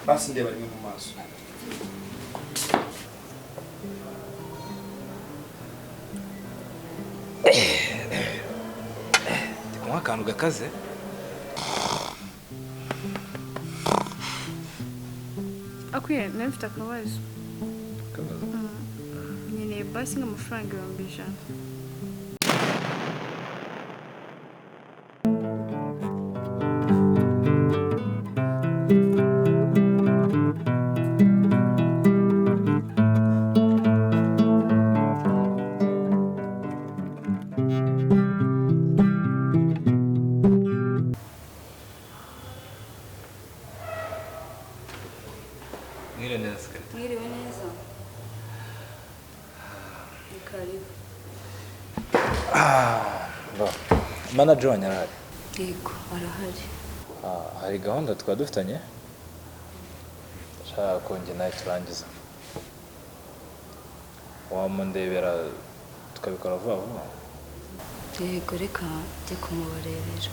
basi ndeba rimwe mu maso. Ndikunywa akantu gakaze. Akwiye nafite akabazo. Nkeneye basi nk'amafaranga 100,000. Mwiriwe neza. Ni karibu. Manager wanyu arahari? Yego, arahari. Hari gahunda twaba dufitanye? Shaka konge nayo turangiza. Wamundebera tukabikora vuba vuba? Yego, reka njye kumubarebera.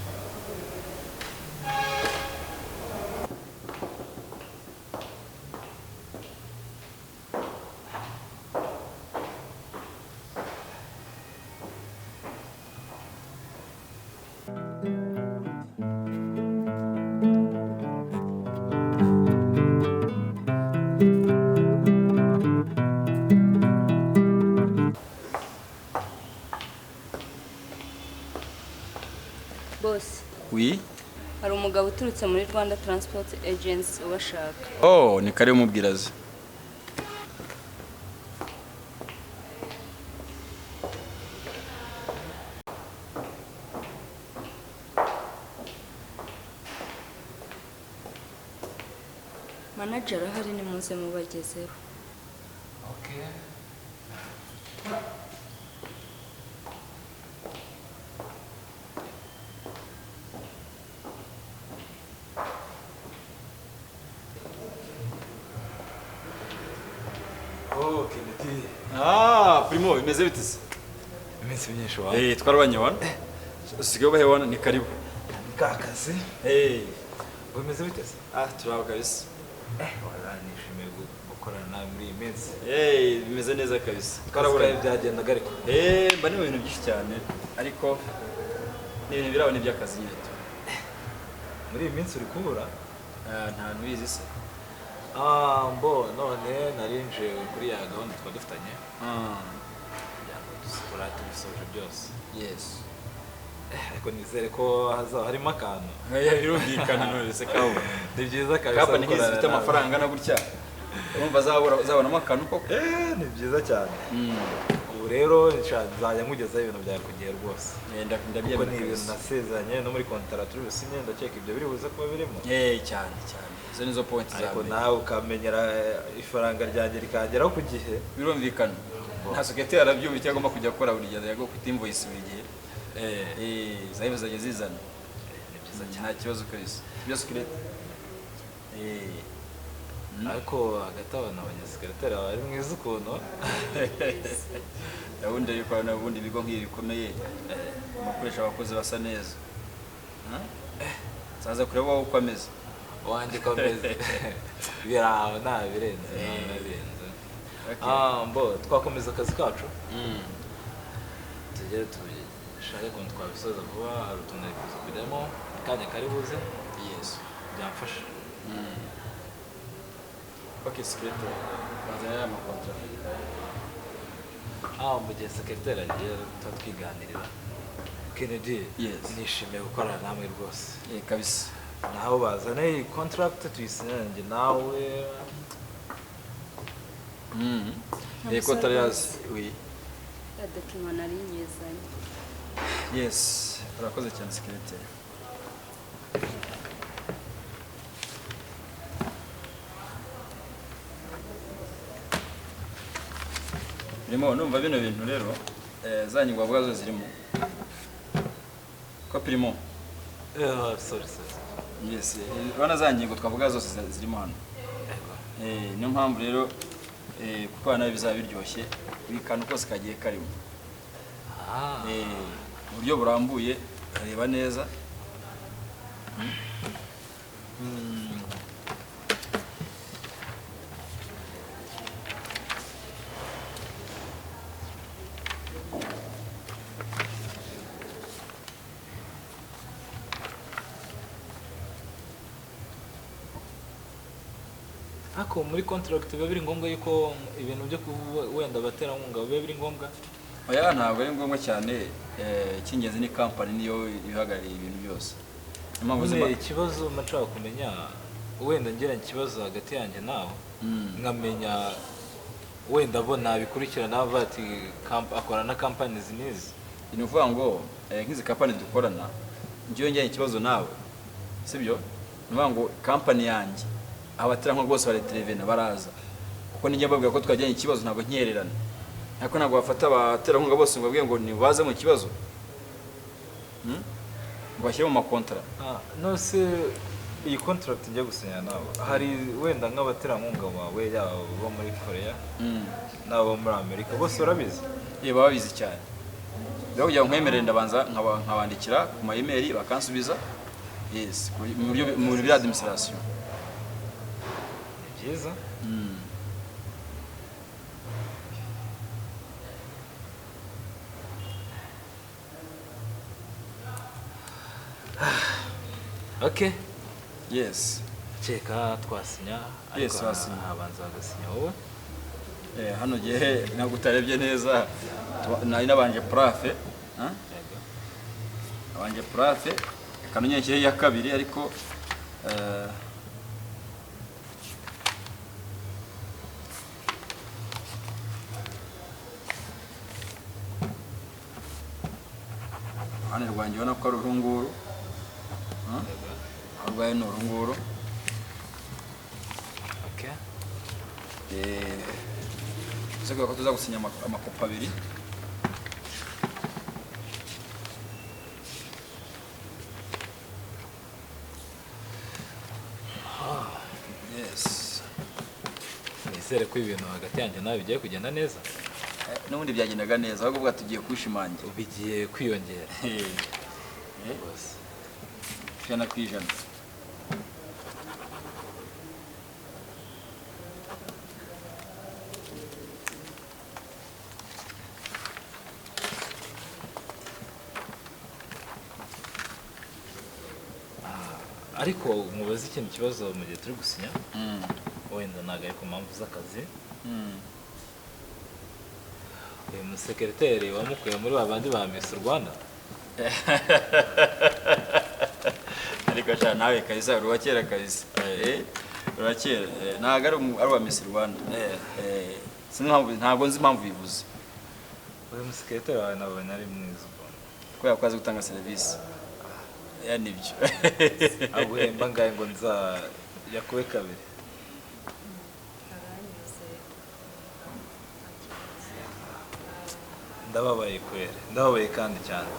Boss. Oui. Hari umugabo uturutse muri Rwanda Transport Agency ubashaka. Oh, ni kare mubwiraze. Manager ahari ni muze mubagezeho. Okay. Oh, Kennedy. Primo, imeze bitise. Iminsi myinshi wawe. Twarabanye wana. Usigaye ubahe wana ni karibu. Kakazi. Bimeze bitese? Turaba kabisa. Waranishimiye gukorana nawe muri iyi minsi. Bimeze neza kabisa. Twarabura byagendaga ariko. Mba ni ibintu byinshi cyane ariko ni ibintu biraba n'iby'akazi nyine. Muri iyi minsi uri kubura? Nta ntubizi se. Mbo none narinje kuri ya gahunda twa dufitanye. Dusukura tubisoje byose. Yes. Ariko nizere ko harimo akantu. Birumvikana none se kawo. Ni byiza kabisa. Kapa nigize ifite amafaranga na gutya. Urumva zabonamo akantu koko. Ni byiza cyane. Ubu rero nzajya nkugezaho ibintu byawe ku gihe rwose. Ndabyemera. Kuko ni ibintu nasezeranye no muri kontara turi businye ndakeka ibyo biri buze kuba birimo. Cyane. Izo nizo point zawe. Ariko nawe ukamenyera ifaranga ryanjye rikageraho ku gihe. Birumvikana. Nta secretary arabyumva icyo agomba kujya gukora buri gihe yago kwita invoice buri gihe. Zahibe zaje zizana. Ni byiza cyane. Nta kibazo kabisa. Byo secretary. Ariko hagati abana abanyasekretari bari mwiza ukuntu. Gahunda yuko n'ubundi bigo nk'ibi bikomeye bakoresha abakozi basa neza. Saza kureba uko ameze. Wanjye komeze. Biraho nabirenze. Mbo twakomeza akazi kacu. Tugere tubishake ukuntu twabisoza vuba hari utuntu ari kuza kujyamo kanya kari buze. Yes. Byamfasha. Okay, secretary. Bazana amakontra. Mu gihe sekretari agiye twiganirira. Kennedy, Yes. nishimiye gukorana namwe rwose. Kabisa. Naho bazane contract tuyisinyange nawe. Ko tarayazi. Oui. Ya document nari nyezanye. Yes. Urakoze cyane secretary. Primo, numva bino bintu rero zanyigwa bwazo zirimo. Ko Primo? Sorry. Yes. Bana zanyigo twavuga zose zirimo hano. Niyo mpamvu rero kuko hano bizaba biryoshye bikana kose kagiye karimo. Uburyo burambuye areba neza. ariko muri contract biba biri ngombwa yuko ibintu byo wenda abaterankunga biba biri ngombwa. Oya ntabwo ari ngombwa cyane, icy'ingenzi ni company niyo ihagarariye ibintu byose. Ikibazo nshaka kumenya wenda ngira ikibazo hagati yanjye nawe nkamenya wenda bo nabikurikirana bati akora na companies nizi. Ni uvuga ngo nk'izi company dukorana njyewe njye ikibazo nawe sibyo, ni uvuga ngo company yanjye abaterankunga bose bari televene baraza kuko nijye mbabwira ko twajyanye ikibazo ntabwo nkiererana, ariko ntabwo bafata abaterankunga bose ngo babwiye ngo nibaze mu kibazo ngo bashyire mu makontra. No se iyi contract njye gusinya nawe hari wenda nk'abaterankunga bawe yaba bo muri Korea n'abo muri Amerika bose barabizi. Baba babizi cyane rero kugira ngo nkwemerere ndabanza nkabandikira ku ma email bakansubiza yes mu buryo bya administration. Byiza. Okay. Yes. Cheka twasinya. Yes, twasinya. Abanza bagasinya wowe. Hano gihe ntabwo utarebye neza nari nabanje prafe. Abanje prafe kanonye kihe ya kabiri ariko hano rwanjye ubona ko ari urunguru. Arwaye no urunguru. Okay. Siko ko tuza gusinya amakopa abiri. Yes. Nizere ko ibintu hagati yanjye nawe bigiye kugenda neza. N'ubundi byagendaga neza ahubwo bwa tugiye kwishimangira. Bigiye kwiyongera. Bose. Jana kwijana. Ariko mubaze ikintu kibazo mu gihe turi gusinya wenda ntabwo ari ku mpamvu z'akazi. Uyu musekreteri wamukuye muri babandi ba Miss Rwanda. Ariko cyane nawe Kaisa ruwakera Kaisa. Ruwakera ntabwo ari wa Miss Rwanda. Ntabwo nzi impamvu bivuze. Uyu musekreteri wawe nabonye ari mwiza. Ko yakwaze gutanga service. Nibyo. Aguhemba ngaye ngo nza yakuwe kabiri. Ndababaye kwere. Ndababaye kandi cyane.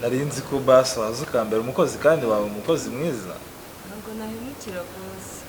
Nari nzi ko baso azukambera umukozi kandi wawe umukozi mwiza. Ntabwo nahemukira rwose.